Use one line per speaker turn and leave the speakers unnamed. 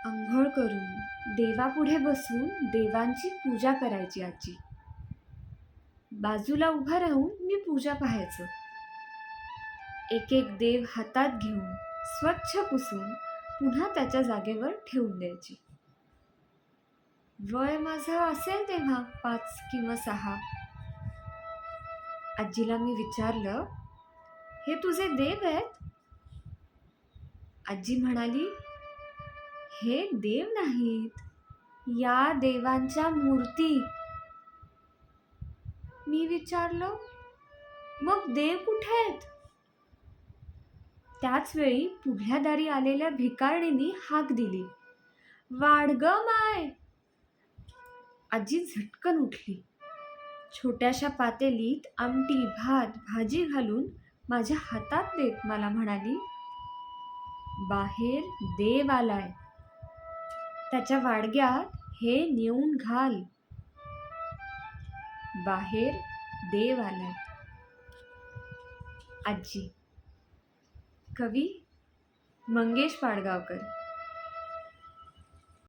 अंघोळ करून देवापुढे बसून देवांची पूजा करायची आजी. बाजूला उभा राहून मी पूजा पाहायचं. एक एक देव हातात घेऊन स्वच्छ पुसून पुन्हा त्याच्या जागेवर ठेवून द्यायची. वय माझं असेल तेव्हा 5 किंवा 6. आजीला मी विचारलं, हे तुझे देव आहेत? आजी म्हणाली, हे देव नाहीत, या देवांच्या मूर्ती. मी विचारलं, मग देव कुठे आहेत? त्याच वेळी पुढल्या दारी आलेल्या भिकारणींनी हाक दिली, वाढ ग माय. आजी झटकन उठली. छोट्याशा पातेलीत आमटी, भात, भाजी घालून माझ्या हातात देत मला म्हणाली, बाहेर देव आलाय, त्याच्या वाडग्यात हे नेऊन घाल. बाहेर देव आलाय. आजी. कवी मंगेश पाडगावकर.